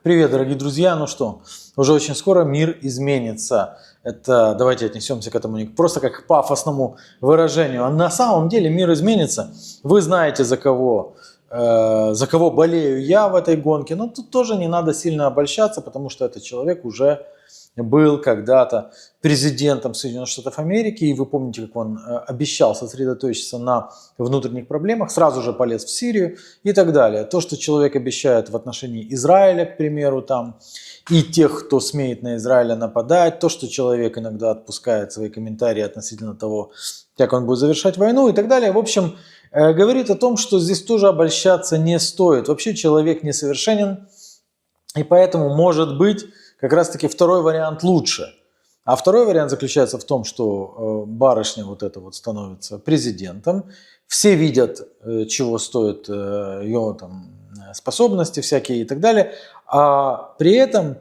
Привет, дорогие друзья! Ну что, уже очень скоро мир изменится. Это давайте отнесемся к этому не просто как к пафосному выражению, а на самом деле мир изменится. Вы знаете, за кого болею я в этой гонке, но тут тоже не надо сильно обольщаться, потому что этот человек уже был когда-то президентом Соединенных Штатов Америки, и вы помните, как он обещал сосредоточиться на внутренних проблемах, сразу же полез в Сирию и так далее. То, что человек обещает в отношении Израиля, к примеру, там, и тех, кто смеет на Израиля нападать, то, что человек иногда отпускает свои комментарии относительно того, как он будет завершать войну и так далее. В общем, говорит о том, что здесь тоже обольщаться не стоит. Вообще человек несовершенен, и поэтому, может быть, как раз-таки второй вариант лучше. А второй вариант заключается в том, что барышня вот эта вот становится президентом. Все видят, чего стоят ее там способности всякие и так далее. А при этом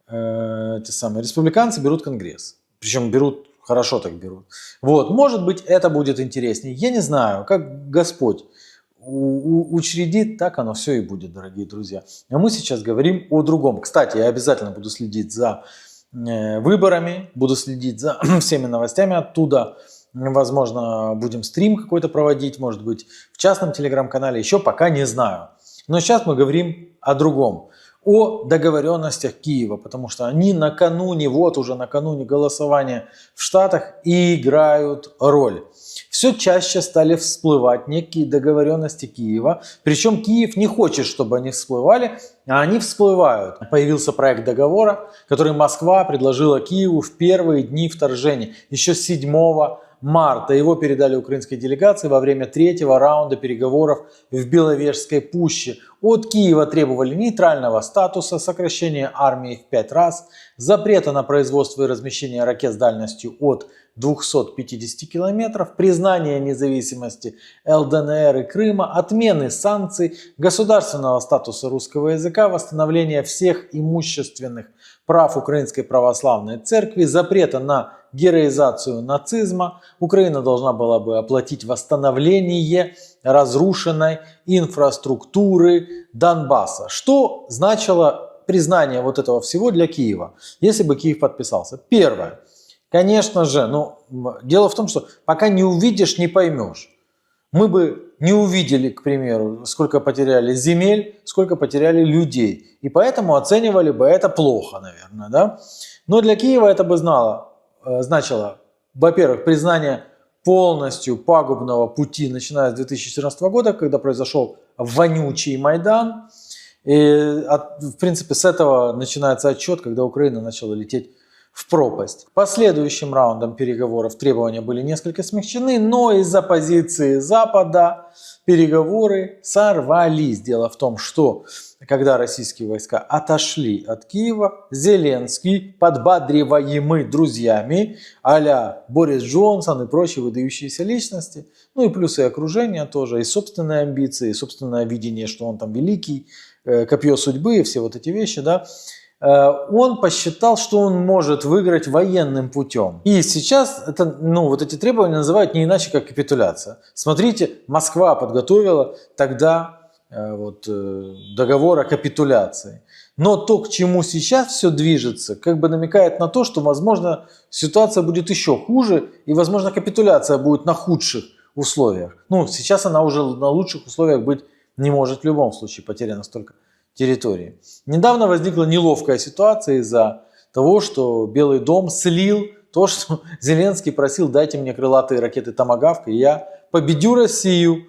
те самые республиканцы берут Конгресс. Причем берут, хорошо так берут. Вот, может быть, это будет интереснее. Я не знаю, как Господь учредит, так оно все и будет, дорогие друзья. А мы сейчас говорим о другом. Кстати, я обязательно буду следить за выборами, буду следить за всеми новостями оттуда. Возможно, будем стрим какой-то проводить, может быть, в частном телеграм-канале, еще пока не знаю. Но сейчас мы говорим о другом. О договоренностях Киева, потому что они накануне, вот уже накануне голосования в Штатах играют роль. Все чаще стали всплывать некие договоренности Киева, причем Киев не хочет, чтобы они всплывали, а они всплывают. Появился проект договора, который Москва предложила Киеву в первые дни вторжения, еще 7 марта. Его передали украинской делегации во время 3-го раунда переговоров в Беловежской пуще. От Киева требовали нейтрального статуса, сокращения армии в 5 раз, запрета на производство и размещение ракет с дальностью от 250 километров, признания независимости ЛДНР и Крыма, отмены санкций, государственного статуса русского языка, восстановления всех имущественных прав Украинской Православной Церкви, запрета на героизацию нацизма. Украина должна была бы оплатить восстановление разрушенной инфраструктуры Донбасса. Что значило признание вот этого всего для Киева, если бы Киев подписался? Первое. Конечно же, дело в том, что пока не увидишь, не поймешь. Мы бы не увидели, к примеру, сколько потеряли земель, сколько потеряли людей. И поэтому оценивали бы это плохо, наверное. Да? Но для Киева это бы значило, во-первых, признание полностью пагубного пути, начиная с 2014 года, когда произошел вонючий Майдан. И, в принципе, с этого начинается отчет, когда Украина начала лететь в пропасть. Последующим раундом переговоров требования были несколько смягчены, но из-за позиции Запада переговоры сорвались. Дело в том, что когда российские войска отошли от Киева, Зеленский, подбадриваемый друзьями а-ля Борис Джонсон и прочие выдающиеся личности, ну и плюс и окружение тоже, и собственные амбиции, и собственное видение, что он там великий, копье судьбы и все вот эти вещи, да, он посчитал, что он может выиграть военным путем. И сейчас вот эти требования называют не иначе, как капитуляция. Смотрите, Москва подготовила тогда договор о капитуляции. Но то, к чему сейчас все движется, как бы намекает на то, что, возможно, ситуация будет еще хуже, и, возможно, капитуляция будет на худших условиях. Сейчас она уже на лучших условиях быть не может в любом случае, потеряно столько территории. Недавно возникла неловкая ситуация из-за того, что Белый дом слил то, что Зеленский просил: дайте мне крылатые ракеты «Томагавк», и я победю Россию.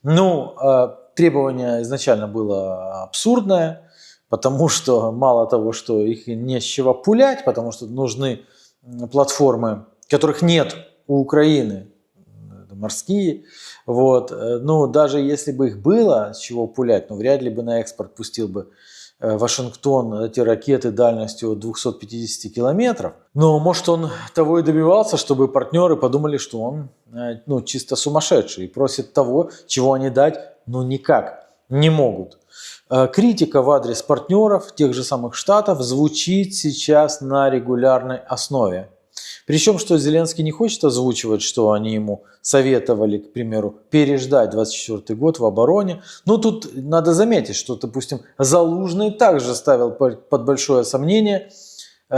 Требование изначально было абсурдное, потому что мало того, что их не с чего пулять, потому что нужны платформы, которых нет у Украины, морские. Даже если бы их было с чего пулять, вряд ли бы на экспорт пустил бы Вашингтон эти ракеты дальностью 250 километров. Но может он того и добивался, чтобы партнеры подумали, что он чисто сумасшедший и просит того, чего они дать никак не могут. Критика в адрес партнеров, тех же самых Штатов, звучит сейчас на регулярной основе. Причем, что Зеленский не хочет озвучивать, что они ему советовали, к примеру, переждать 24 год в обороне. Но тут надо заметить, что, допустим, Залужный также ставил под большое сомнение,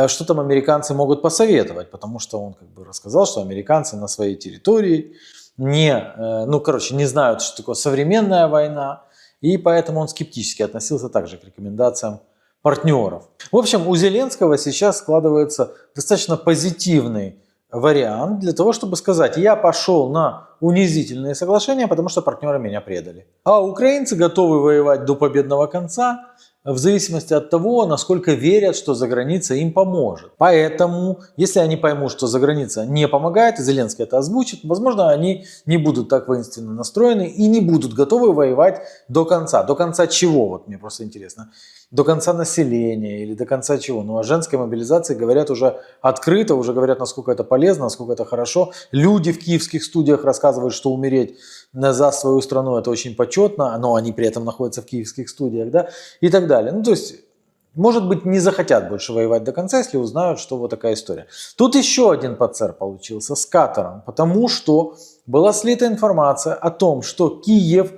что там американцы могут посоветовать, потому что он как бы рассказал, что американцы на своей территории не знают, что такое современная война, и поэтому он скептически относился также к рекомендациям партнеров. В общем, у Зеленского сейчас складывается достаточно позитивный вариант для того, чтобы сказать: я пошел на унизительные соглашения, потому что партнеры меня предали. А украинцы готовы воевать до победного конца, в зависимости от того, насколько верят, что за границей им поможет. Поэтому, если они поймут, что за граница не помогает, и Зеленский это озвучит, возможно, они не будут так воинственно настроены и не будут готовы воевать до конца. До конца чего? Вот мне просто интересно. До конца населения или до конца чего? Ну, о женской мобилизации говорят уже открыто, уже говорят, насколько это полезно, насколько это хорошо. Люди в киевских студиях рассказывают, что умереть за свою страну это очень почетно, но они при этом находятся в киевских студиях, да, и так далее. Ну, то есть, может быть, не захотят больше воевать до конца, если узнают, что вот такая история. Тут еще один пацер получился с Катаром, потому что была слита информация о том, что Киев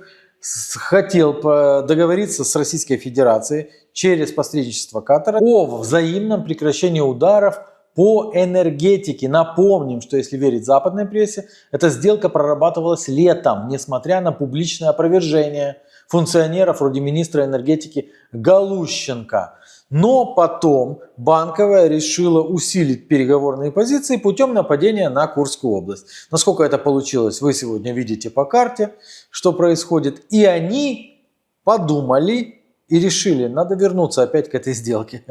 хотел договориться с Российской Федерацией через посредничество Катара о взаимном прекращении ударов по энергетике. Напомним, что если верить западной прессе, эта сделка прорабатывалась летом, несмотря на публичное опровержение функционеров вроде министра энергетики Галущенко. Но потом Банковая решила усилить переговорные позиции путем нападения на Курскую область. Насколько это получилось, вы сегодня видите по карте, что происходит. И они подумали и решили, надо вернуться опять к этой сделке.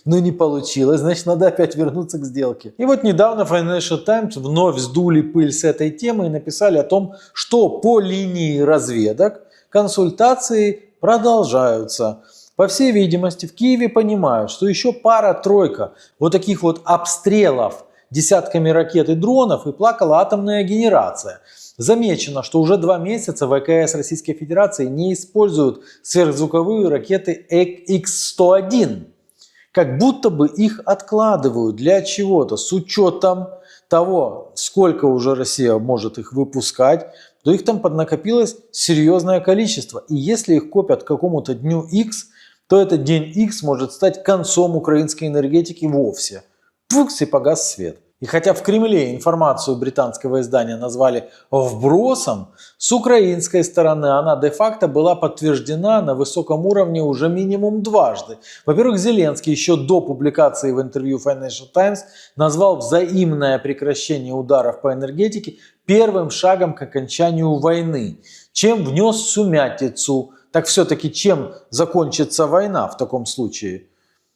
Но не получилось, значит, надо опять вернуться к сделке. И вот недавно Financial Times вновь сдули пыль с этой темы и написали о том, что по линии разведок консультации продолжаются. По всей видимости, в Киеве понимают, что еще пара-тройка вот таких вот обстрелов десятками ракет и дронов, и плакала атомная генерация. Замечено, что уже 2 месяца ВКС Российской Федерации не используют сверхзвуковые ракеты X-101. Как будто бы их откладывают для чего-то, с учетом того, сколько уже Россия может их выпускать, то их там поднакопилось серьезное количество. И если их копят к какому-то дню X, то этот день X может стать концом украинской энергетики вовсе. Пукс, и погас свет. И хотя в Кремле информацию британского издания назвали вбросом, с украинской стороны она де-факто была подтверждена на высоком уровне уже минимум дважды. Во-первых, Зеленский еще до публикации в интервью Financial Times назвал взаимное прекращение ударов по энергетике первым шагом к окончанию войны, чем внес сумятицу. Так все-таки чем закончится война в таком случае?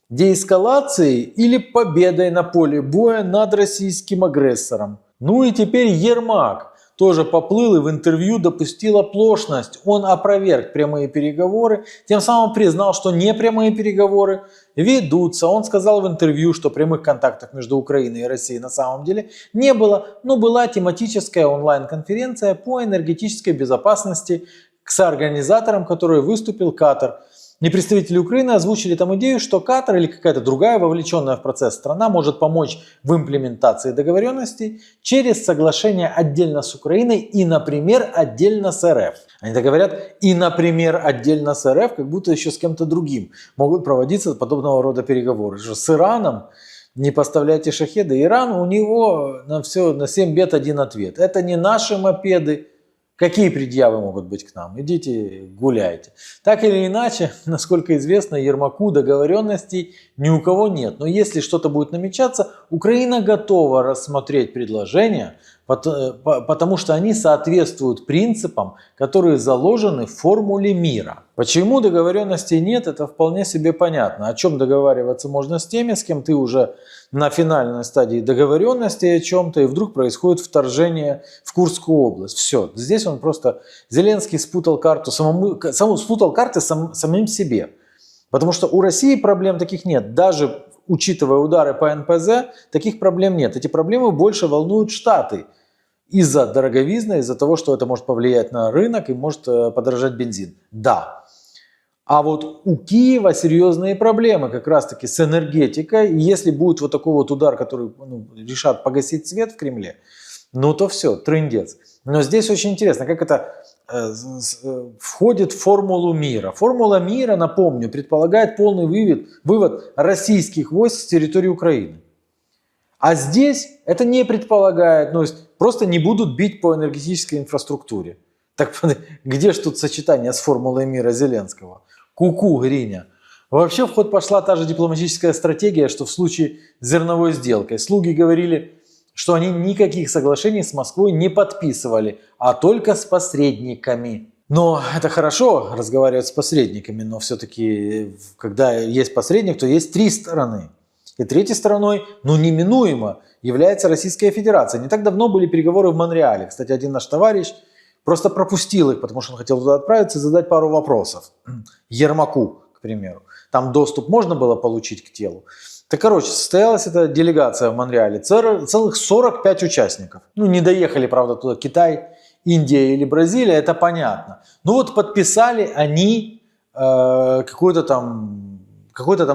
Деэскалацией или победой на поле боя над российским агрессором? Ну и теперь Ермак тоже поплыл и в интервью допустил оплошность. Он опроверг прямые переговоры, тем самым признал, что непрямые переговоры ведутся. Он сказал в интервью, что прямых контактов между Украиной и Россией на самом деле не было, но была тематическая онлайн-конференция по энергетической безопасности, к соорганизаторам которой выступил Катар. И представители Украины озвучили там идею, что Катар или какая-то другая вовлеченная в процесс страна может помочь в имплементации договоренностей через соглашение отдельно с Украиной и, например, отдельно с РФ. Они так говорят, и, например, отдельно с РФ, как будто еще с кем-то другим могут проводиться подобного рода переговоры. С Ираном не поставляйте шахеды. Иран, у него на все, на 7 бед один ответ. Это не наши мопеды. Какие предъявы могут быть к нам? Идите гуляйте. Так или иначе, насколько известно, Ермаку договоренностей ни у кого нет. Но если что-то будет намечаться, Украина готова рассмотреть предложения, потому что они соответствуют принципам, которые заложены в формуле мира. Почему договоренностей нет, это вполне себе понятно. О чем договариваться можно с теми, с кем ты уже на финальной стадии договоренности о чем-то, и вдруг происходит вторжение в Курскую область. Все, здесь он просто, Зеленский спутал карту спутал карты самим себе. Потому что у России проблем таких нет. Даже учитывая удары по НПЗ, таких проблем нет. Эти проблемы больше волнуют Штаты. Из-за дороговизны, из-за того, что это может повлиять на рынок и может подорожать бензин. Да. А вот у Киева серьезные проблемы как раз-таки с энергетикой. И если будет вот такой вот удар, который решат погасить свет в Кремле, ну то все, трындец. Но здесь очень интересно, как это входит в формулу мира. Формула мира, напомню, предполагает полный вывод российских войск с территории Украины. А здесь это не предполагает, ну, просто не будут бить по энергетической инфраструктуре. Так где же тут сочетание с формулой мира Зеленского? Ку-ку, Гриня. Вообще в ход пошла та же дипломатическая стратегия, что в случае с зерновой сделкой. Слуги говорили, что они никаких соглашений с Москвой не подписывали, а только с посредниками. Но это хорошо разговаривать с посредниками, но все-таки, когда есть посредник, то есть три стороны. И третьей стороной, неминуемо, является Российская Федерация. Не так давно были переговоры в Монреале. Кстати, один наш товарищ просто пропустил их, потому что он хотел туда отправиться и задать пару вопросов. Ермаку, к примеру. Там доступ можно было получить к телу. Так, короче, состоялась эта делегация в Монреале. Целых 45 участников. Не доехали, правда, туда Китай, Индия или Бразилия, это понятно. Подписали они какой-то там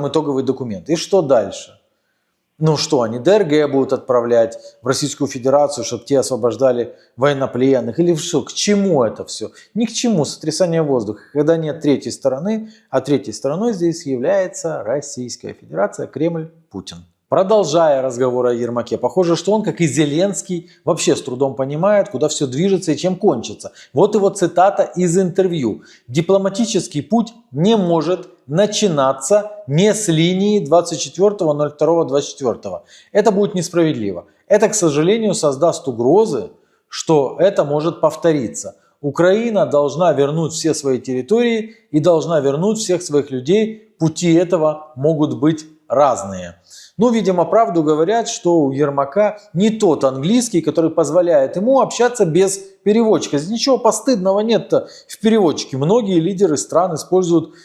итоговый документ. И что дальше? Они ДРГ будут отправлять в Российскую Федерацию, чтобы те освобождали военнопленных? Или что? К чему это все? Ни к чему, сотрясание воздуха, когда нет третьей стороны, а третьей стороной здесь является Российская Федерация, Кремль, Путин. Продолжая разговор о Ермаке, похоже, что он, как и Зеленский, вообще с трудом понимает, куда все движется и чем кончится. Вот его цитата из интервью. «Дипломатический путь не может начинаться не с линии 24.02.24. Это будет несправедливо. Это, к сожалению, создаст угрозы, что это может повториться. Украина должна вернуть все свои территории и должна вернуть всех своих людей. Пути этого могут быть разные». Видимо, правду говорят, что у Ермака не тот английский, который позволяет ему общаться без переводчика. Здесь ничего постыдного нет-то в переводчике. Многие лидеры стран используют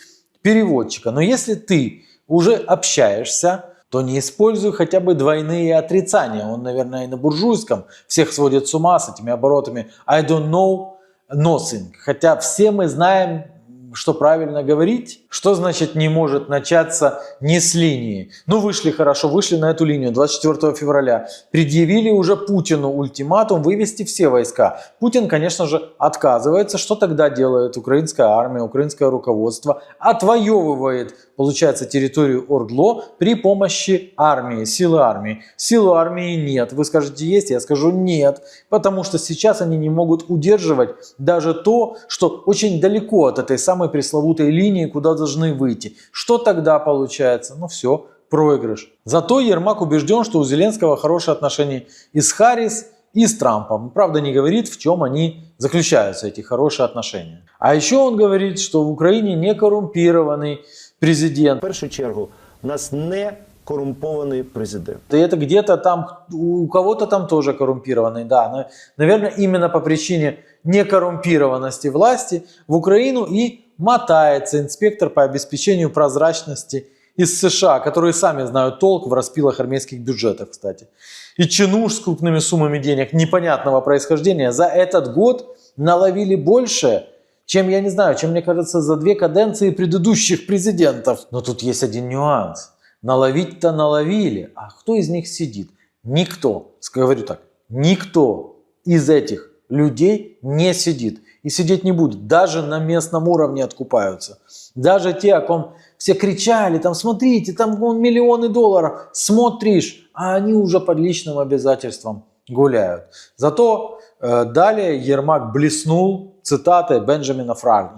переводчика. Но если ты уже общаешься, то не используй хотя бы двойные отрицания. Он, наверное, и на буржуйском всех сводит с ума с этими оборотами. I don't know nothing. Хотя все мы знаем, что правильно говорить. Что значит не может начаться не с линии? Вышли хорошо, вышли на эту линию 24 февраля. Предъявили уже Путину ультиматум вывести все войска. Путин, конечно же, отказывается. Что тогда делает украинская армия, украинское руководство? Отвоевывает, получается, территорию ОРДЛО при помощи армии, силы армии. Силы армии нет. Вы скажете, есть? Я скажу, нет. Потому что сейчас они не могут удерживать даже то, что очень далеко от этой самой пресловутой линии, куда должны выйти. Что тогда получается? Все, проигрыш. Зато Ермак убежден, что у Зеленского хорошие отношения и с Харрис, и с Трампом. Правда, не говорит, в чем они заключаются, эти хорошие отношения. А еще он говорит, что в Украине не коррумпированный президент. В першу чергу, у нас не коррумпованный президент. И это где-то там, у кого-то там тоже коррумпированный, да. Но, наверное, именно по причине некоррумпированности власти в Украину и мотается инспектор по обеспечению прозрачности из США, которые сами знают толк в распилах армейских бюджетов, кстати. И чинуш с крупными суммами денег непонятного происхождения за этот год наловили больше, чем, я не знаю, чем, мне кажется, за 2 каденции предыдущих президентов. Но тут есть один нюанс. Наловить-то наловили, а кто из них сидит? Никто, говорю так, никто из этих людей не сидит. И сидеть не будет. Даже на местном уровне откупаются. Даже те, о ком все кричали, там смотрите, там миллионы долларов, смотришь, а они уже под личным обязательством гуляют. Зато далее Ермак блеснул цитатой Бенджамина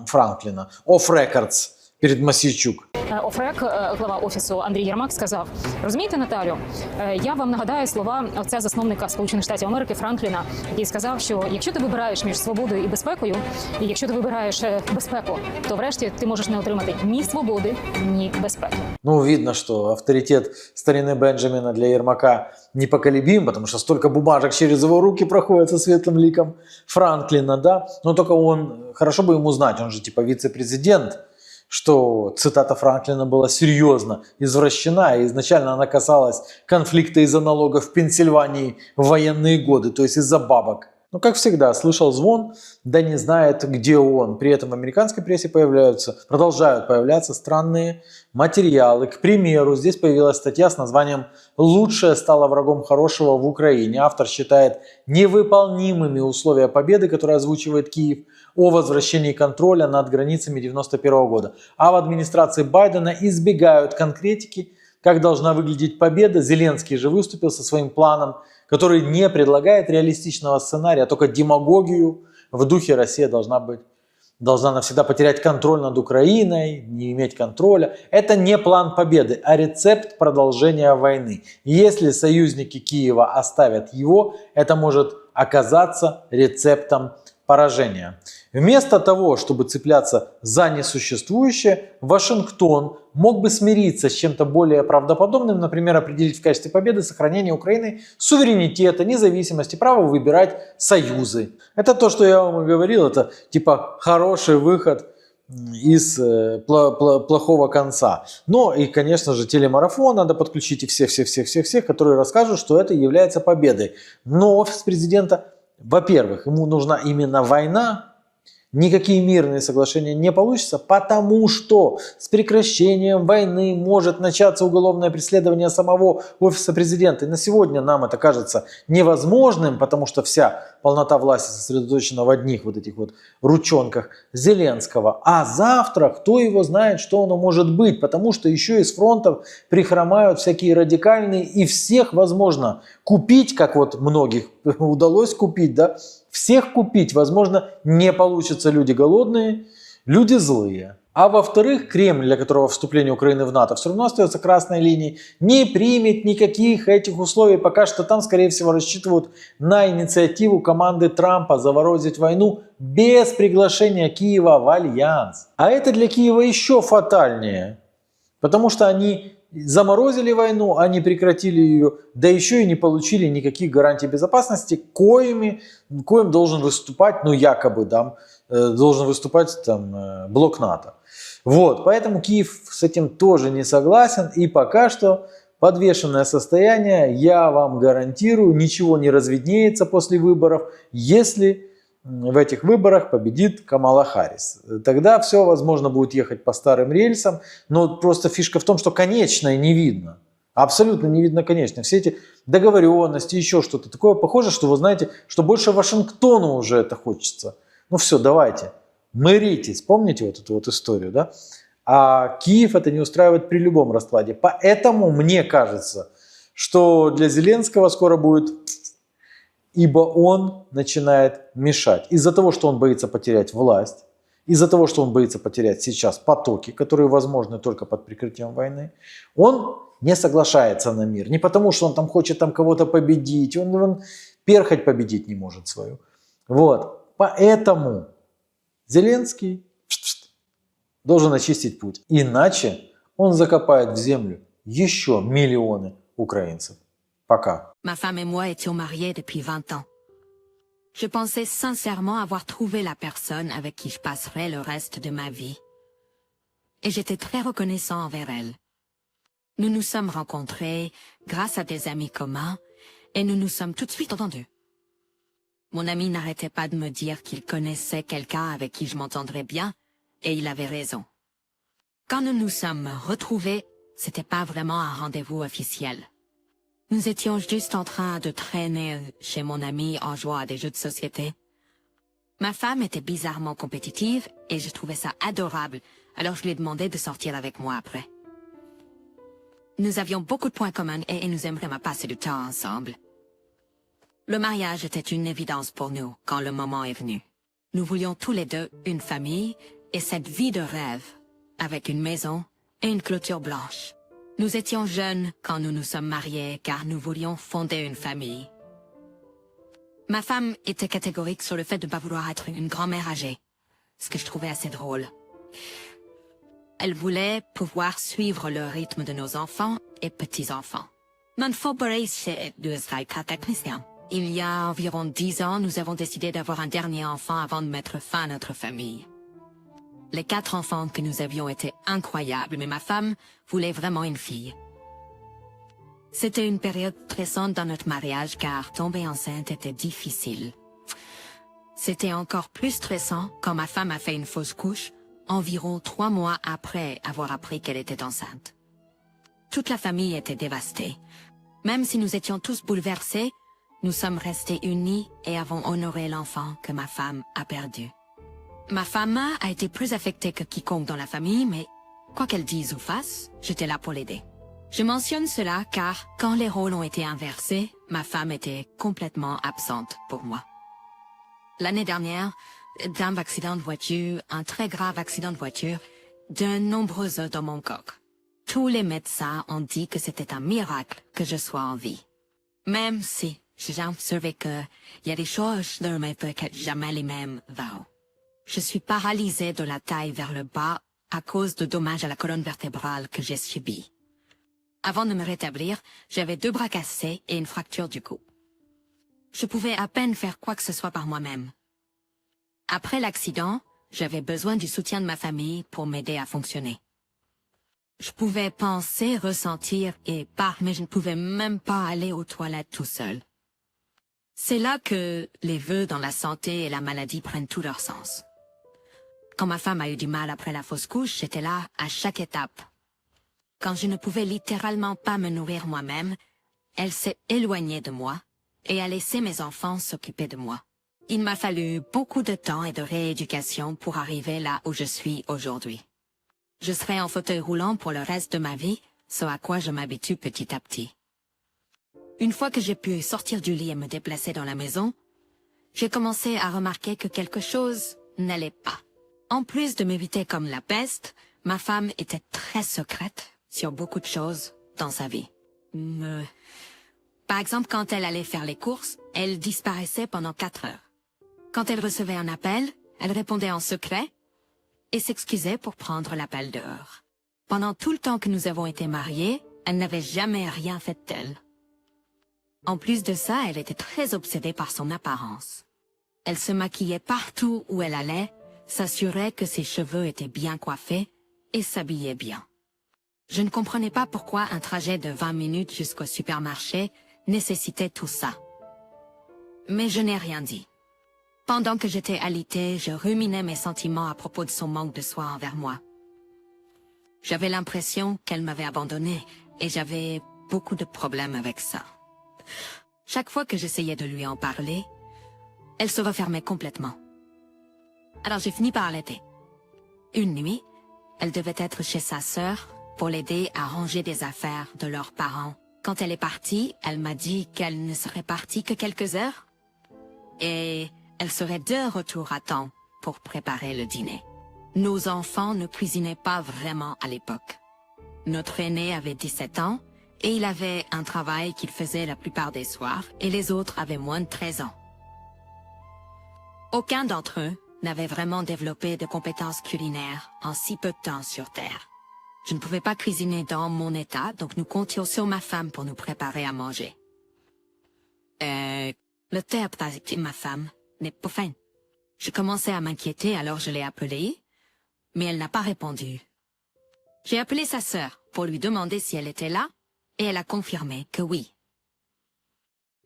Франкліна «Off records» перед Мосійчук. Офрек, глава офісу Андрій Єрмак, сказав: розумієте, Наталю, я вам нагадаю слова отця засновника Сполучених Штатів Америки Франкліна, який сказав, що якщо ти вибираєш між свободою і безпекою, і якщо ти вибираєш безпеку, то врешті ти можеш не отримати ні свободи, ні безпеки. Видно, что авторитет старины Бенджамина для Ермака непоколебим, потому что столько бумажек через его руки проходит со светлым ликом Франклина, да? Но только хорошо бы ему знать, он же типа вице-президент, что цитата Франклина была серьезно извращена, и изначально она касалась конфликта из-за налогов в Пенсильвании в военные годы, то есть из-за бабок. Но, как всегда, слышал звон, да не знает, где он. При этом в американской прессе продолжают появляться странные материалы. К примеру, здесь появилась статья с названием «Лучшее стало врагом хорошего в Украине». Автор считает невыполнимыми условия победы, которые озвучивает Киев, о возвращении контроля над границами 1991 года. А в администрации Байдена избегают конкретики, как должна выглядеть победа. Зеленский же выступил со своим планом, который не предлагает реалистичного сценария, а только демагогию в духе «Россия должна навсегда потерять контроль над Украиной, не иметь контроля». Это не план победы, а рецепт продолжения войны. Если союзники Киева оставят его, это может оказаться рецептом поражения. Вместо того, чтобы цепляться за несуществующее, Вашингтон мог бы смириться с чем-то более правдоподобным, например, определить в качестве победы сохранение Украины суверенитета, независимости, право выбирать союзы. Это то, что я вам и говорил, это типа хороший выход из плохого конца. Но и, конечно же, телемарафон надо подключить и всех, которые расскажут, что это является победой. Но офис президента, во-первых, ему нужна именно война. Никакие мирные соглашения не получатся, потому что с прекращением войны может начаться уголовное преследование самого офиса президента. И на сегодня нам это кажется невозможным, потому что вся полнота власти сосредоточена в одних вот этих вот ручонках Зеленского. А завтра кто его знает, что оно может быть, потому что еще из фронтов прихромают всякие радикальные, и всех возможно купить, как вот многих удалось купить, да, всех купить, возможно, не получится. Люди голодные, люди злые. А во-вторых, Кремль, для которого вступление Украины в НАТО все равно остается красной линией, не примет никаких этих условий. Пока что там, скорее всего, рассчитывают на инициативу команды Трампа заморозить войну без приглашения Киева в альянс. А это для Киева еще фатальнее, потому что они заморозили войну, они прекратили ее, да еще и не получили никаких гарантий безопасности, коим должен выступать, ну якобы, да, должен выступать там блок НАТО. Вот, поэтому Киев с этим тоже не согласен, и пока что подвешенное состояние, я вам гарантирую, ничего не разведнеется после выборов, если в этих выборах победит Камала Харрис. Тогда все, возможно, будет ехать по старым рельсам, но просто фишка в том, что конечное не видно. Абсолютно не видно конечное. Все эти договоренности, еще что-то такое похоже, что вы знаете, что больше Вашингтону уже это хочется. Ну все, давайте, миритесь. Помните вот эту вот историю, да? А Киев это не устраивает при любом раскладе. Поэтому мне кажется, что для Зеленского скоро будет... Ибо он начинает мешать. Из-за того, что он боится потерять власть, из-за того, что он боится потерять сейчас потоки, которые возможны только под прикрытием войны, он не соглашается на мир. Не потому, что он там хочет там кого-то победить, он перхоть победить не может свою. Вот. Поэтому Зеленский должен очистить путь. Иначе он закопает в землю еще миллионы украинцев. Пока. Ma femme et moi étions mariés depuis 20 ans. Je pensais sincèrement avoir trouvé la personne avec qui je passerais le reste de ma vie. Et j'étais très reconnaissant envers elle. Nous nous sommes rencontrés grâce à des amis communs et nous nous sommes tout de suite entendus. Mon ami n'arrêtait pas de me dire qu'il connaissait quelqu'un avec qui je m'entendrais bien, et il avait raison. Quand nous nous sommes retrouvés, c'était pas vraiment un rendez-vous officiel. Nous étions juste en train de traîner chez mon ami en jouant à des jeux de société. Ma femme était bizarrement compétitive et je trouvais ça adorable, alors je lui ai demandé de sortir avec moi après. Nous avions beaucoup de points communs et nous aimerions passer du temps ensemble. Le mariage était une évidence pour nous quand le moment est venu. Nous voulions tous les deux une famille et cette vie de rêve, avec une maison et une clôture blanche. Nous étions jeunes quand nous nous sommes mariés car nous voulions fonder une famille. Ma femme était catégorique sur le fait de ne pas vouloir être une grand-mère âgée, ce que je trouvais assez drôle. Elle voulait pouvoir suivre le rythme de nos enfants et petits-enfants. Il y a environ 10 ans, nous avons décidé d'avoir un dernier enfant avant de mettre fin à notre famille. Les 4 enfants que nous avions étaient incroyables, mais ma femme voulait vraiment une fille. C'était une période stressante dans notre mariage car tomber enceinte était difficile. C'était encore plus stressant quand ma femme a fait une fausse couche, environ 3 mois après avoir appris qu'elle était enceinte. Toute la famille était dévastée. Même si nous étions tous bouleversés, nous sommes restés unis et avons honoré l'enfant que ma femme a perdu. Ma femme a été plus affectée que quiconque dans la famille, mais quoi qu'elle dise ou fasse, j'étais là pour l'aider. Je mentionne cela car, quand les rôles ont été inversés, ma femme était complètement absente pour moi. L'année dernière, d'un accident de voiture, un très grave accident de voiture, de nombreux œufs dans mon coq. Tous les médecins ont dit que c'était un miracle que je sois en vie. Même si j'ai observé que y a des choses dans mes pockets jamais les mêmes, Val. Je suis paralysée de la taille vers le bas à cause de dommages à la colonne vertébrale que j'ai subis. Avant de me rétablir, j'avais 2 bras cassés et une fracture du cou. Je pouvais à peine faire quoi que ce soit par moi-même. Après l'accident, j'avais besoin du soutien de ma famille pour m'aider à fonctionner. Je pouvais penser, ressentir et mais je ne pouvais même pas aller aux toilettes tout seul. C'est là que les vœux dans la santé et la maladie prennent tout leur sens. Quand ma femme a eu du mal après la fausse couche, j'étais là à chaque étape. Quand je ne pouvais littéralement pas me nourrir moi-même, elle s'est éloignée de moi et a laissé mes enfants s'occuper de moi. Il m'a fallu beaucoup de temps et de rééducation pour arriver là où je suis aujourd'hui. Je serai en fauteuil roulant pour le reste de ma vie, ce à quoi je m'habitue petit à petit. Une fois que j'ai pu sortir du lit et me déplacer dans la maison, j'ai commencé à remarquer que quelque chose n'allait pas. En plus de m'éviter comme la peste, ma femme était très secrète sur beaucoup de choses dans sa vie. Par exemple, quand elle allait faire les courses, elle disparaissait pendant 4 heures. Quand elle recevait un appel, elle répondait en secret et s'excusait pour prendre l'appel dehors. Pendant tout le temps que nous avons été mariés, elle n'avait jamais rien fait d'elle. En plus de ça, elle était très obsédée par son apparence. Elle se maquillait partout où elle allait, s'assurait que ses cheveux étaient bien coiffés et s'habillait bien. Je ne comprenais pas pourquoi un trajet de 20 minutes jusqu'au supermarché nécessitait tout ça. Mais je n'ai rien dit. Pendant que j'étais alitée, je ruminais mes sentiments à propos de son manque de soin envers moi. J'avais l'impression qu'elle m'avait abandonnée et j'avais beaucoup de problèmes avec ça. Chaque fois que j'essayais de lui en parler, elle se refermait complètement. Alors j'ai fini par arrêter. Une nuit, elle devait être chez sa sœur pour l'aider à ranger des affaires de leurs parents. Quand elle est partie, elle m'a dit qu'elle ne serait partie que quelques heures et elle serait de retour à temps pour préparer le dîner. Nos enfants ne cuisinaient pas vraiment à l'époque. Notre aîné avait 17 ans et il avait un travail qu'il faisait la plupart des soirs et les autres avaient moins de 13 ans. Aucun d'entre eux n'avait vraiment développé de compétences culinaires en si peu de temps sur Terre. Je ne pouvais pas cuisiner dans mon état, donc nous comptions sur ma femme pour nous préparer à manger. Le thé avec ma femme n'est pas fin. Je commençais à m'inquiéter, alors je l'ai appelée, mais elle n'a pas répondu. J'ai appelé sa sœur pour lui demander si elle était là, et elle a confirmé que oui.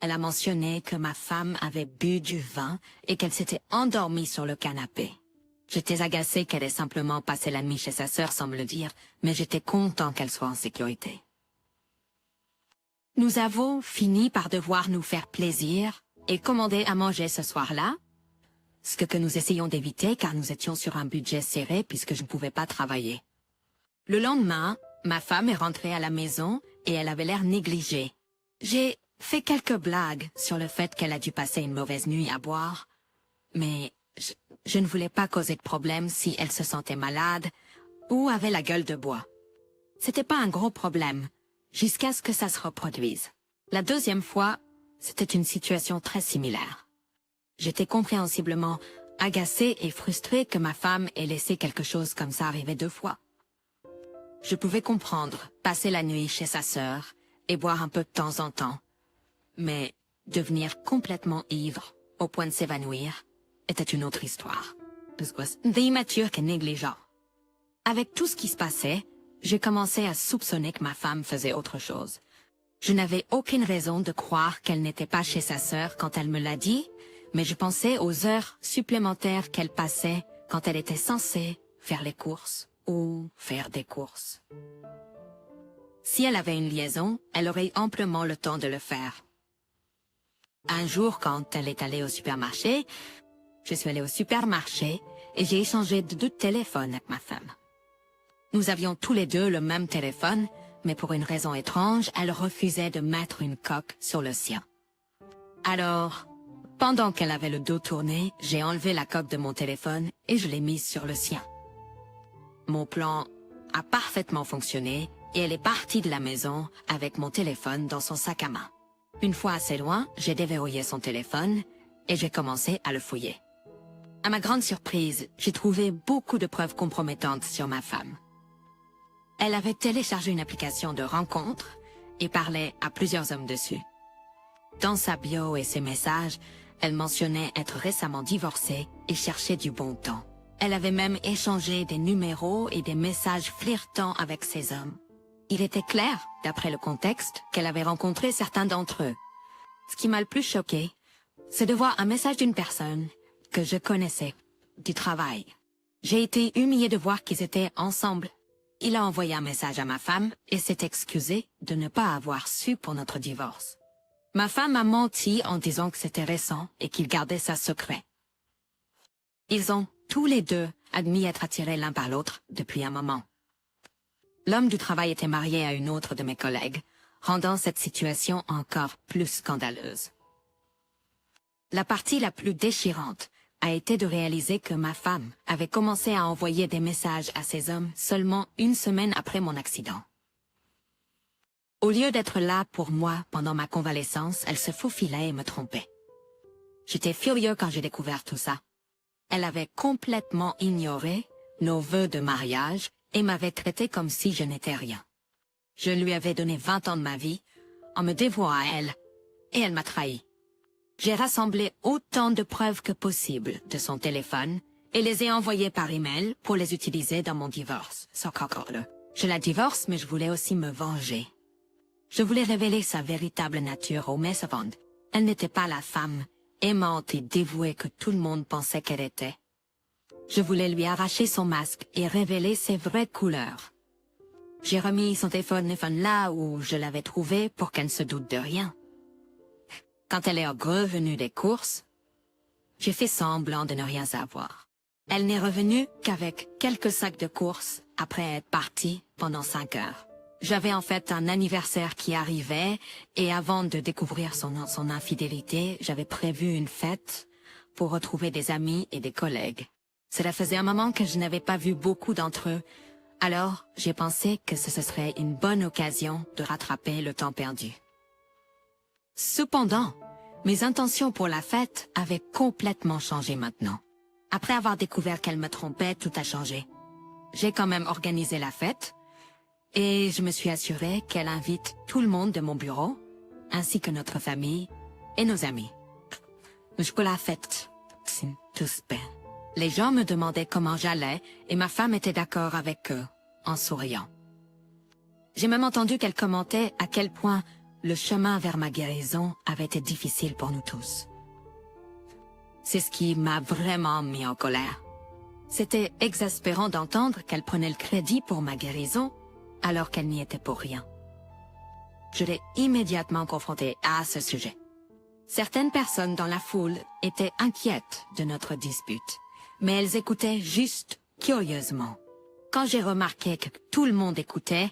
Elle a mentionné que ma femme avait bu du vin et qu'elle s'était endormie sur le canapé. J'étais agacée qu'elle ait simplement passé la nuit chez sa sœur sans me le dire, mais j'étais content qu'elle soit en sécurité. Nous avons fini par devoir nous faire plaisir et commander à manger ce soir-là, ce que nous essayons d'éviter car nous étions sur un budget serré puisque je ne pouvais pas travailler. Le lendemain, ma femme est rentrée à la maison et elle avait l'air négligée. J'ai fait quelques blagues sur le fait qu'elle a dû passer une mauvaise nuit à boire, mais je ne voulais pas causer de problème si elle se sentait malade ou avait la gueule de bois. C'était pas un gros problème, jusqu'à ce que ça se reproduise. La deuxième fois, c'était une situation très similaire. J'étais compréhensiblement agacée et frustrée que ma femme ait laissé quelque chose comme ça arriver 2 fois. Je pouvais comprendre, passer la nuit chez sa sœur et boire un peu de temps en temps, mais devenir complètement ivre au point de s'évanouir était une autre histoire. D'immature que négligent. Avec tout ce qui se passait, j'ai commencé à soupçonner que ma femme faisait autre chose. Je n'avais aucune raison de croire qu'elle n'était pas chez sa sœur quand elle me l'a dit, mais je pensais aux heures supplémentaires qu'elle passait quand elle était censée faire les courses ou faire des courses. Si elle avait une liaison, elle aurait amplement le temps de le faire. Un jour, quand elle est allée au supermarché, je suis allée au supermarché et j'ai échangé de téléphones avec ma femme. Nous avions tous les deux le même téléphone, mais pour une raison étrange, elle refusait de mettre une coque sur le sien. Alors, pendant qu'elle avait le dos tourné, j'ai enlevé la coque de mon téléphone et je l'ai mise sur le sien. Mon plan a parfaitement fonctionné et elle est partie de la maison avec mon téléphone dans son sac à main. Une fois assez loin, j'ai déverrouillé son téléphone et j'ai commencé à le fouiller. À ma grande surprise, j'ai trouvé beaucoup de preuves compromettantes sur ma femme. Elle avait téléchargé une application de rencontre et parlait à plusieurs hommes dessus. Dans sa bio et ses messages, elle mentionnait être récemment divorcée et cherchait du bon temps. Elle avait même échangé des numéros et des messages flirtants avec ces hommes. Il était clair, d'après le contexte, qu'elle avait rencontré certains d'entre eux. Ce qui m'a le plus choqué, c'est de voir un message d'une personne que je connaissais, du travail. J'ai été humiliée de voir qu'ils étaient ensemble. Il a envoyé un message à ma femme et s'est excusé de ne pas avoir su pour notre divorce. Ma femme a menti en disant que c'était récent et qu'il gardait ça secret. Ils ont tous les deux admis être attirés l'un par l'autre depuis un moment. L'homme du travail était marié à une autre de mes collègues, rendant cette situation encore plus scandaleuse. La partie la plus déchirante a été de réaliser que ma femme avait commencé à envoyer des messages à ces hommes seulement une semaine après mon accident. Au lieu d'être là pour moi pendant ma convalescence, elle se faufilait et me trompait. J'étais furieux quand j'ai découvert tout ça. Elle avait complètement ignoré nos vœux de mariage et m'avait traité comme si je n'étais rien. Je lui avais donné 20 ans de ma vie en me dévouant à elle, et elle m'a trahi. J'ai rassemblé autant de preuves que possible de son téléphone et les ai envoyées par email pour les utiliser dans mon divorce. Je la divorce, mais je voulais aussi me venger. Je voulais révéler sa véritable nature au Messavand. Elle n'était pas la femme aimante et dévouée que tout le monde pensait qu'elle était. Je voulais lui arracher son masque et révéler ses vraies couleurs. J'ai remis son téléphone là où je l'avais trouvé pour qu'elle ne se doute de rien. Quand elle est revenue des courses, j'ai fait semblant de ne rien savoir. Elle n'est revenue qu'avec quelques sacs de courses après être partie pendant 5 heures. J'avais en fait un anniversaire qui arrivait et avant de découvrir son infidélité, j'avais prévu une fête pour retrouver des amis et des collègues. Cela faisait un moment que je n'avais pas vu beaucoup d'entre eux, alors j'ai pensé que ce serait une bonne occasion de rattraper le temps perdu. Cependant, mes intentions pour la fête avaient complètement changé maintenant. Après avoir découvert qu'elle me trompait, tout a changé. J'ai quand même organisé la fête, et je me suis assurée qu'elle invite tout le monde de mon bureau, ainsi que notre famille et nos amis. La fête, c'est tous bien. Les gens me demandaient comment j'allais, et ma femme était d'accord avec eux, en souriant. J'ai même entendu qu'elle commentait à quel point le chemin vers ma guérison avait été difficile pour nous tous. C'est ce qui m'a vraiment mis en colère. C'était exaspérant d'entendre qu'elle prenait le crédit pour ma guérison, alors qu'elle n'y était pour rien. Je l'ai immédiatement confrontée à ce sujet. Certaines personnes dans la foule étaient inquiètes de notre dispute, mais elles écoutaient juste curieusement. Quand j'ai remarqué que tout le monde écoutait,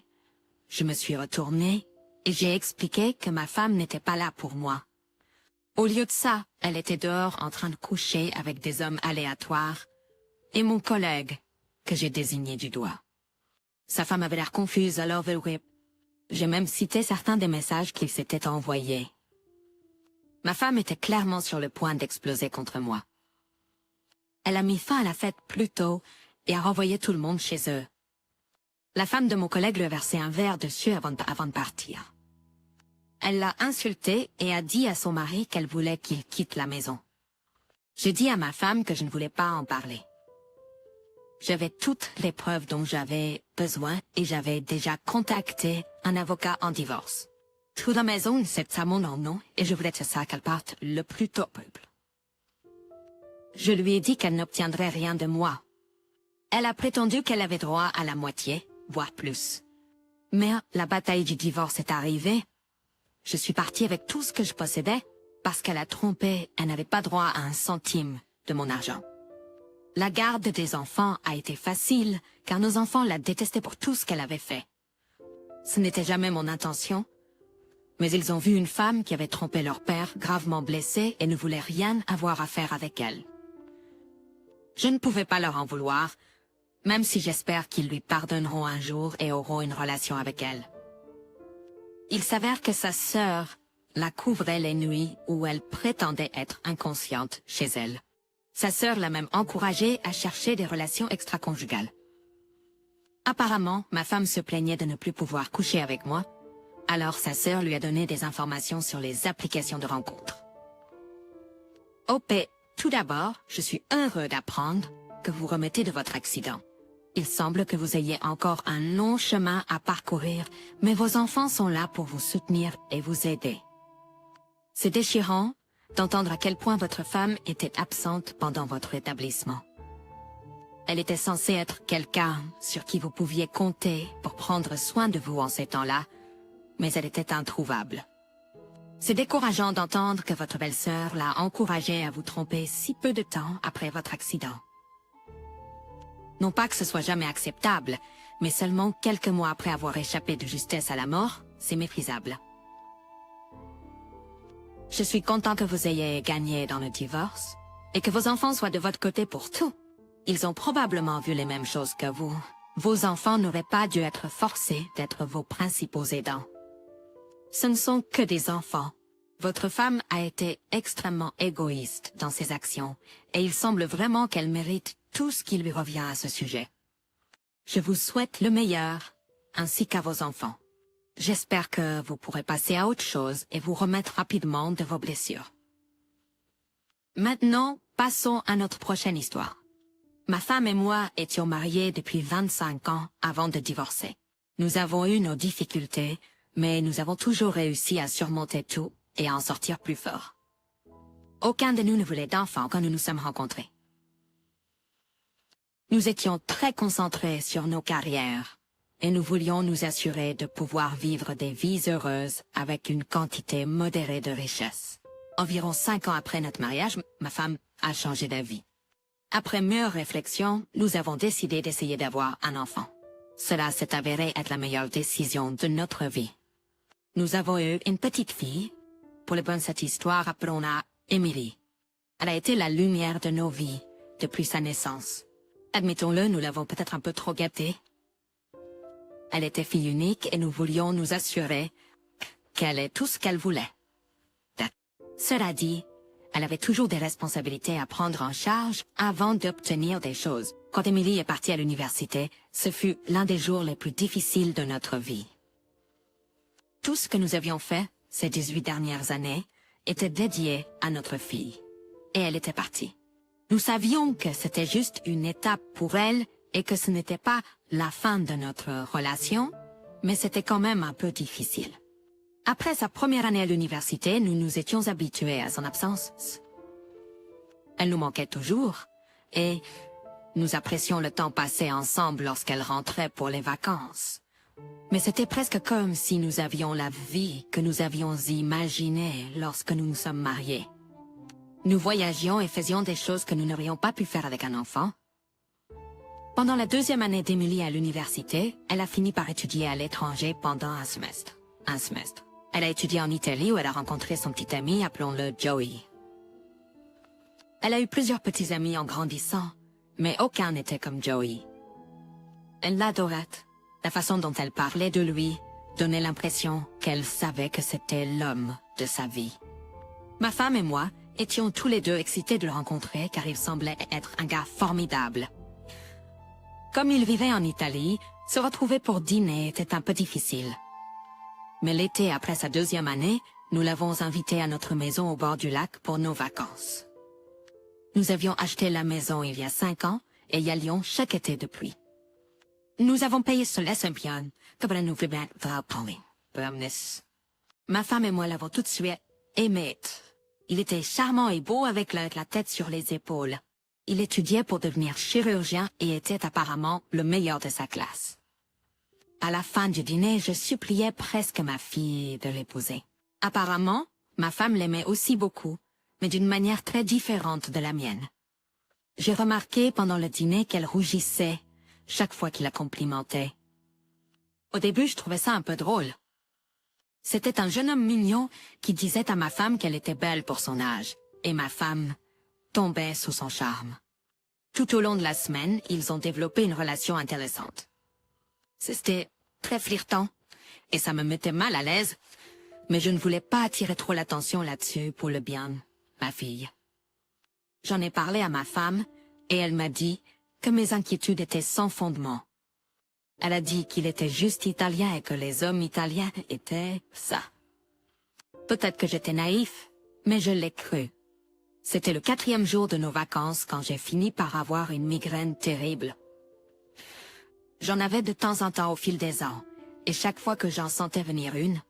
je me suis retournée et j'ai expliqué que ma femme n'était pas là pour moi. Au lieu de ça, elle était dehors en train de coucher avec des hommes aléatoires et mon collègue que j'ai désigné du doigt. Sa femme avait l'air confuse, alors j'ai même cité certains des messages qu'il s'était envoyés. Ma femme était clairement sur le point d'exploser contre moi. Elle a mis fin à la fête plus tôt et a renvoyé tout le monde chez eux. La femme de mon collègue lui a versé un verre dessus avant de partir. Elle l'a insulté et a dit à son mari qu'elle voulait qu'il quitte la maison. J'ai dit à ma femme que je ne voulais pas en parler. J'avais toutes les preuves dont j'avais besoin et j'avais déjà contacté un avocat en divorce. Toute la maison, c'est ça mon nom et je voulais que ça qu'elle parte le plus tôt possible. je lui ai dit qu'elle n'obtiendrait rien de moi. Elle a prétendu qu'elle avait droit à la moitié, voire plus. Mais la bataille du divorce est arrivée. Je suis partie avec tout ce que je possédais, parce qu'elle a trompé, elle n'avait pas droit à un centime de mon argent. La garde des enfants a été facile, car nos enfants la détestaient pour tout ce qu'elle avait fait. Ce n'était jamais mon intention, mais ils ont vu une femme qui avait trompé leur père, gravement blessé, et ne voulait rien avoir à faire avec elle. Je ne pouvais pas leur en vouloir, même si j'espère qu'ils lui pardonneront un jour et auront une relation avec elle. Il s'avère que sa sœur la couvrait les nuits où elle prétendait être inconsciente chez elle. Sa sœur l'a même encouragée à chercher des relations extra-conjugales. Apparemment, ma femme se plaignait de ne plus pouvoir coucher avec moi, alors sa sœur lui a donné des informations sur les applications de rencontres. OP, tout d'abord, je suis heureux d'apprendre que vous remettez de votre accident. Il semble que vous ayez encore un long chemin à parcourir, mais vos enfants sont là pour vous soutenir et vous aider. C'est déchirant d'entendre à quel point votre femme était absente pendant votre établissement. Elle était censée être quelqu'un sur qui vous pouviez compter pour prendre soin de vous en ces temps-là, mais elle était introuvable. C'est décourageant d'entendre que votre belle-sœur l'a encouragée à vous tromper si peu de temps après votre accident. Non pas que ce soit jamais acceptable, mais seulement quelques mois après avoir échappé de justesse à la mort, c'est méprisable. Je suis content que vous ayez gagné dans le divorce, et que vos enfants soient de votre côté pour tout. Ils ont probablement vu les mêmes choses que vous. Vos enfants n'auraient pas dû être forcés d'être vos principaux aidants. Ce ne sont que des enfants. Votre femme a été extrêmement égoïste dans ses actions, et il semble vraiment qu'elle mérite tout ce qui lui revient à ce sujet. Je vous souhaite le meilleur, ainsi qu'à vos enfants. J'espère que vous pourrez passer à autre chose et vous remettre rapidement de vos blessures. Maintenant, passons à notre prochaine histoire. Ma femme et moi étions mariés depuis 25 ans avant de divorcer. Nous avons eu nos difficultés, mais nous avons toujours réussi à surmonter tout et à en sortir plus fort. Aucun de nous ne voulait d'enfants quand nous nous sommes rencontrés. Nous étions très concentrés sur nos carrières et nous voulions nous assurer de pouvoir vivre des vies heureuses avec une quantité modérée de richesse. Environ 5 ans après notre mariage, ma femme a changé d'avis. Après mûre réflexion, nous avons décidé d'essayer d'avoir un enfant. Cela s'est avéré être la meilleure décision de notre vie. Nous avons eu une petite fille. Pour le bon de cette histoire, appelons-la Emily. Elle a été la lumière de nos vies depuis sa naissance. Admettons-le, nous l'avons peut-être un peu trop gâtée. Elle était fille unique et nous voulions nous assurer qu'elle est tout ce qu'elle voulait. Cela dit, elle avait toujours des responsabilités à prendre en charge avant d'obtenir des choses. Quand Emily est partie à l'université, ce fut l'un des jours les plus difficiles de notre vie. Tout ce que nous avions fait ces 18 dernières années était dédié à notre fille. Et elle était partie. Nous savions que c'était juste une étape pour elle et que ce n'était pas la fin de notre relation, mais c'était quand même un peu difficile. Après sa première année à l'université, nous nous étions habitués à son absence. Elle nous manquait toujours, et nous apprécions le temps passé ensemble lorsqu'elle rentrait pour les vacances. Mais c'était presque comme si nous avions la vie que nous avions imaginée lorsque nous nous sommes mariés. Nous voyagions et faisions des choses que nous n'aurions pas pu faire avec un enfant. Pendant la 2e année d'Emily à l'université, elle a fini par étudier à l'étranger pendant un semestre. Elle a étudié en Italie où elle a rencontré son petit ami, appelons-le Joey. Elle a eu plusieurs petits amis en grandissant, mais aucun n'était comme Joey. Elle l'adorait. La façon dont elle parlait de lui donnait l'impression qu'elle savait que c'était l'homme de sa vie. Ma femme et moi étions tous les deux excités de le rencontrer car il semblait être un gars formidable. Comme il vivait en Italie, se retrouver pour dîner était un peu difficile. Mais l'été après sa 2e année, nous l'avons invité à notre maison au bord du lac pour nos vacances. Nous avions acheté la maison il y a 5 ans et y allions chaque été depuis. Nous avons payé cela bien, ma femme et moi l'avons tout de suite aimé. Il était charmant et beau avec la tête sur les épaules. Il étudiait pour devenir chirurgien et était apparemment le meilleur de sa classe. À la fin du dîner, je suppliais presque ma fille de l'épouser. Apparemment, ma femme l'aimait aussi beaucoup, mais d'une manière très différente de la mienne. J'ai remarqué pendant le dîner qu'elle rougissait chaque fois qu'il la complimentait. Au début, je trouvais ça un peu drôle. C'était un jeune homme mignon qui disait à ma femme qu'elle était belle pour son âge, et ma femme tombait sous son charme. Tout au long de la semaine, ils ont développé une relation intéressante. C'était très flirtant, et ça me mettait mal à l'aise, mais je ne voulais pas attirer trop l'attention là-dessus pour le bien de ma fille. J'en ai parlé à ma femme, et elle m'a dit que mes inquiétudes étaient sans fondement. Elle a dit qu'il était juste italien et que les hommes italiens étaient ça. Peut-être que j'étais naïf, mais je l'ai cru. C'était le 4e jour de nos vacances quand j'ai fini par avoir une migraine terrible. J'en avais de temps en temps au fil des ans, et chaque fois que j'en sentais venir une,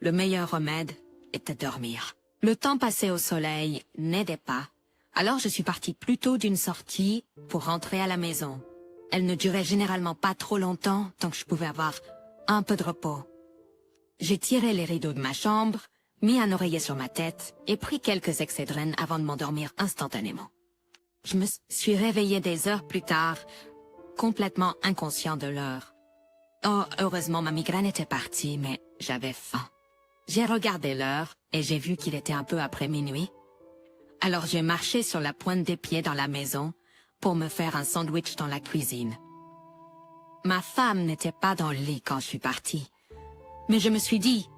le meilleur remède était dormir. Le temps passé au soleil n'aidait pas, alors je suis partie plus tôt d'une sortie pour rentrer à la maison. Elle ne durait généralement pas trop longtemps, donc je pouvais avoir un peu de repos. J'ai tiré les rideaux de ma chambre, mis un oreiller sur ma tête et pris quelques excédrines avant de m'endormir instantanément. Je me suis réveillée des heures plus tard, complètement inconscient de l'heure. Oh, heureusement ma migraine était partie, mais j'avais faim. J'ai regardé l'heure et j'ai vu qu'il était un peu après minuit. Alors j'ai marché sur la pointe des pieds dans la maison pour me faire un sandwich dans la cuisine. Ma femme n'était pas dans le lit quand je suis partie, mais je me suis dit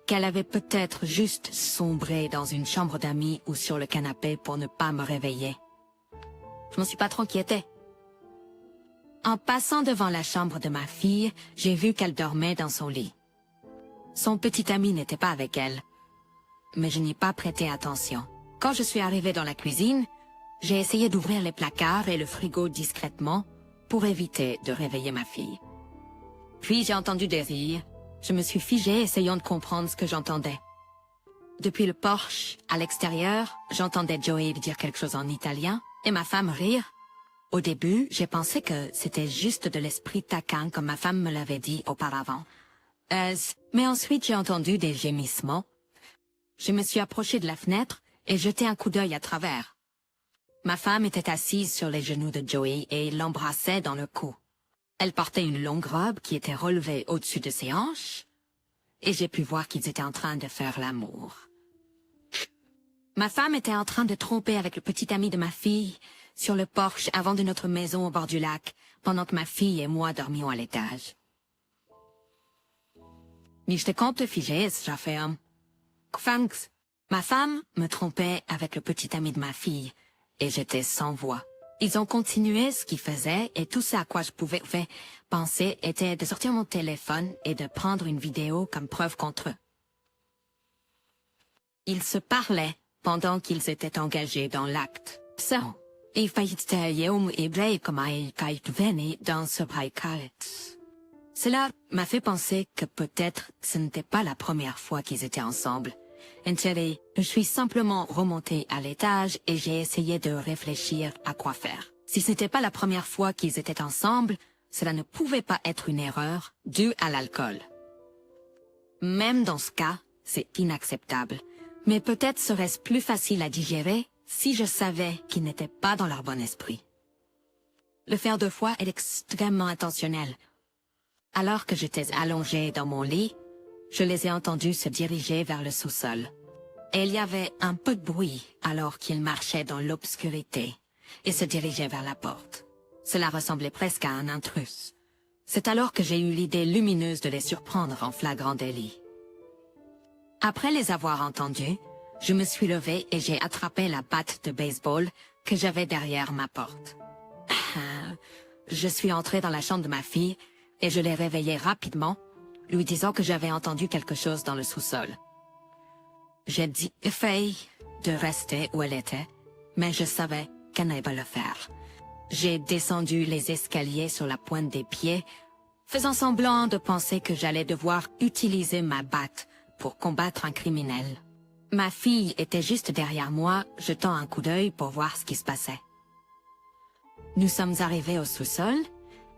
qu'elle avait peut-être juste sombré dans une chambre d'amis ou sur le canapé pour ne pas me réveiller. Je m'en suis pas trop inquiétée. En passant devant la chambre de ma fille, j'ai vu qu'elle dormait dans son lit. Son petit ami n'était pas avec elle, mais je n'y ai pas prêté attention. Quand je suis arrivée dans la cuisine, j'ai essayé d'ouvrir les placards et le frigo discrètement pour éviter de réveiller ma fille. Puis j'ai entendu des rires. Je me suis figée essayant de comprendre ce que j'entendais. Depuis le porche, à l'extérieur, j'entendais Joey dire quelque chose en italien et ma femme rire. Au début, j'ai pensé que c'était juste de l'esprit taquin comme ma femme me l'avait dit auparavant. Mais ensuite j'ai entendu des gémissements. Je me suis approchée de la fenêtre et jeté un coup d'œil à travers. Ma femme était assise sur les genoux de Joey et l'embrassait dans le cou. Elle portait une longue robe qui était relevée au-dessus de ses hanches, et j'ai pu voir qu'ils étaient en train de faire l'amour. Ma femme était en train de tromper avec le petit ami de ma fille sur le porche avant de notre maison au bord du lac, pendant que ma fille et moi dormions à l'étage. Mais j'étais compte figé, j'ai fait un... Thanks. Ma femme me trompait avec le petit ami de ma fille, et j'étais sans voix. Ils ont continué ce qu'ils faisaient, et tout ce à quoi je pouvais penser était de sortir mon téléphone et de prendre une vidéo comme preuve contre eux. Ils se parlaient pendant qu'ils étaient engagés dans l'acte. Ça, cela m'a fait penser que peut-être ce n'était pas la première fois qu'ils étaient ensemble. Je suis simplement remontée à l'étage et j'ai essayé de réfléchir à quoi faire. Si ce n'était pas la première fois qu'ils étaient ensemble, cela ne pouvait pas être une erreur due à l'alcool. Même dans ce cas, c'est inacceptable. Mais peut-être serait-ce plus facile à digérer si je savais qu'ils n'étaient pas dans leur bon esprit. Le faire 2 fois est extrêmement intentionnel. Alors que j'étais allongée dans mon lit, je les ai entendus se diriger vers le sous-sol. Et il y avait un peu de bruit alors qu'ils marchaient dans l'obscurité et se dirigeaient vers la porte. Cela ressemblait presque à un intrus. C'est alors que j'ai eu l'idée lumineuse de les surprendre en flagrant délit. Après les avoir entendus, je me suis levée et j'ai attrapé la batte de baseball que j'avais derrière ma porte. Je suis entrée dans la chambre de ma fille et je l'ai réveillée rapidement, lui disant que j'avais entendu quelque chose dans le sous-sol. J'ai dit à Faye de rester où elle était, mais je savais qu'elle n'allait pas le faire. J'ai descendu les escaliers sur la pointe des pieds, faisant semblant de penser que j'allais devoir utiliser ma batte pour combattre un criminel. Ma fille était juste derrière moi, jetant un coup d'œil pour voir ce qui se passait. Nous sommes arrivés au sous-sol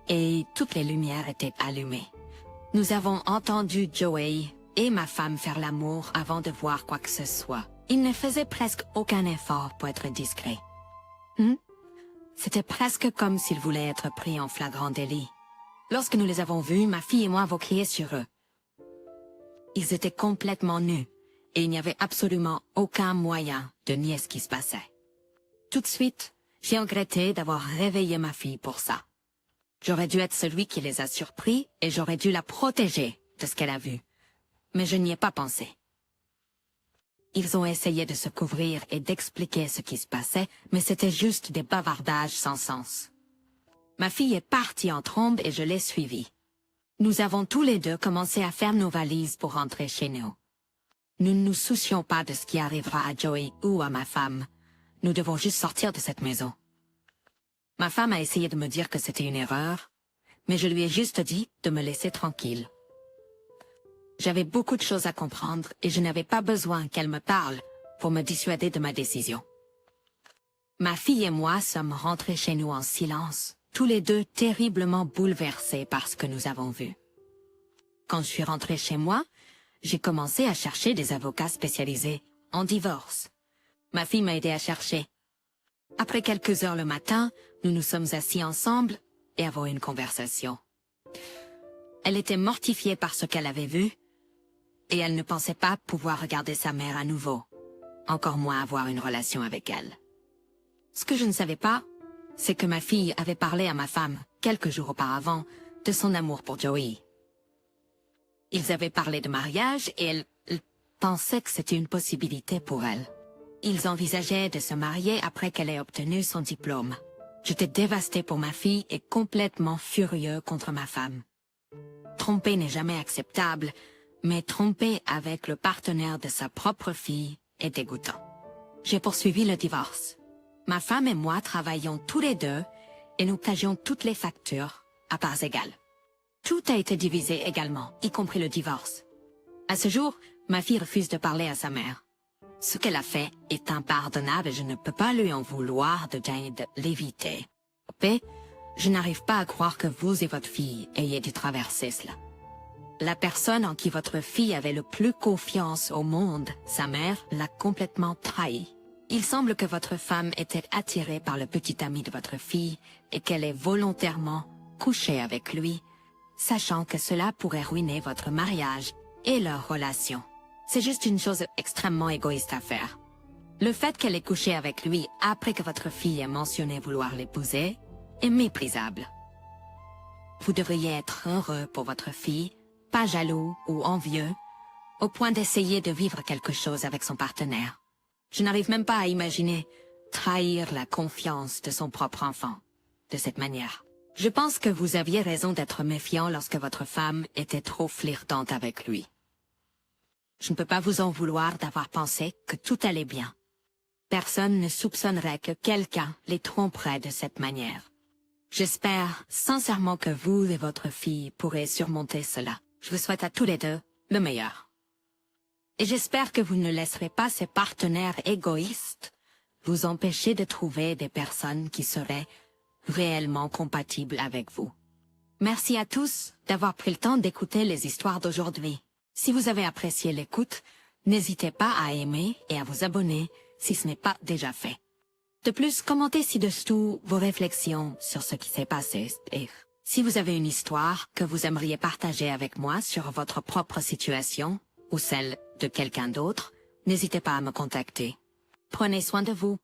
et toutes les lumières étaient allumées. Nous avons entendu Joey et ma femme faire l'amour avant de voir quoi que ce soit. Il ne faisait presque aucun effort pour être discret. C'était presque comme s'il voulait être pris en flagrant délit. Lorsque nous les avons vus, ma fille et moi avons crié sur eux. Ils étaient complètement nus et il n'y avait absolument aucun moyen de nier ce qui se passait. Tout de suite, j'ai regretté d'avoir réveillé ma fille pour ça. J'aurais dû être celui qui les a surpris et j'aurais dû la protéger de ce qu'elle a vu. Mais je n'y ai pas pensé. Ils ont essayé de se couvrir et d'expliquer ce qui se passait, mais c'était juste des bavardages sans sens. Ma fille est partie en trombe et je l'ai suivie. Nous avons tous les deux commencé à faire nos valises pour rentrer chez nous. Nous ne nous soucions pas de ce qui arrivera à Joey ou à ma femme. Nous devons juste sortir de cette maison. Ma femme a essayé de me dire que c'était une erreur, mais je lui ai juste dit de me laisser tranquille. J'avais beaucoup de choses à comprendre et je n'avais pas besoin qu'elle me parle pour me dissuader de ma décision. Ma fille et moi sommes rentrés chez nous en silence, tous les deux terriblement bouleversés par ce que nous avons vu. Quand je suis rentrée chez moi, j'ai commencé à chercher des avocats spécialisés en divorce. Ma fille m'a aidé à chercher. Après quelques heures le matin, nous nous sommes assis ensemble et avons eu une conversation. Elle était mortifiée par ce qu'elle avait vu et elle ne pensait pas pouvoir regarder sa mère à nouveau, encore moins avoir une relation avec elle. Ce que je ne savais pas, c'est que ma fille avait parlé à ma femme, quelques jours auparavant, de son amour pour Joey. Ils avaient parlé de mariage et elle pensait que c'était une possibilité pour elle. Ils envisageaient de se marier après qu'elle ait obtenu son diplôme. J'étais dévastée pour ma fille et complètement furieux contre ma femme. Tromper n'est jamais acceptable, mais tromper avec le partenaire de sa propre fille est dégoûtant. J'ai poursuivi le divorce. Ma femme et moi travaillions tous les deux et nous payions toutes les factures à parts égales. Tout a été divisé également, y compris le divorce. À ce jour, ma fille refuse de parler à sa mère. Ce qu'elle a fait est impardonnable et je ne peux pas lui en vouloir de l'éviter. Mais je n'arrive pas à croire que vous et votre fille ayez dû traverser cela. La personne en qui votre fille avait le plus confiance au monde, sa mère, l'a complètement trahi. Il semble que votre femme était attirée par le petit ami de votre fille et qu'elle ait volontairement couché avec lui, sachant que cela pourrait ruiner votre mariage et leur relation. C'est juste une chose extrêmement égoïste à faire. Le fait qu'elle ait couché avec lui après que votre fille ait mentionné vouloir l'épouser est méprisable. Vous devriez être heureux pour votre fille, pas jaloux ou envieux, au point d'essayer de vivre quelque chose avec son partenaire. Je n'arrive même pas à imaginer trahir la confiance de son propre enfant de cette manière. Je pense que vous aviez raison d'être méfiant lorsque votre femme était trop flirtante avec lui. Je ne peux pas vous en vouloir d'avoir pensé que tout allait bien. Personne ne soupçonnerait que quelqu'un les tromperait de cette manière. J'espère sincèrement que vous et votre fille pourrez surmonter cela. Je vous souhaite à tous les deux le meilleur. Et j'espère que vous ne laisserez pas ces partenaires égoïstes vous empêcher de trouver des personnes qui seraient réellement compatibles avec vous. Merci à tous d'avoir pris le temps d'écouter les histoires d'aujourd'hui. Si vous avez apprécié l'écoute, n'hésitez pas à aimer et à vous abonner si ce n'est pas déjà fait. De plus, commentez ci-dessous vos réflexions sur ce qui s'est passé et si vous avez une histoire que vous aimeriez partager avec moi sur votre propre situation ou celle de quelqu'un d'autre, n'hésitez pas à me contacter. Prenez soin de vous.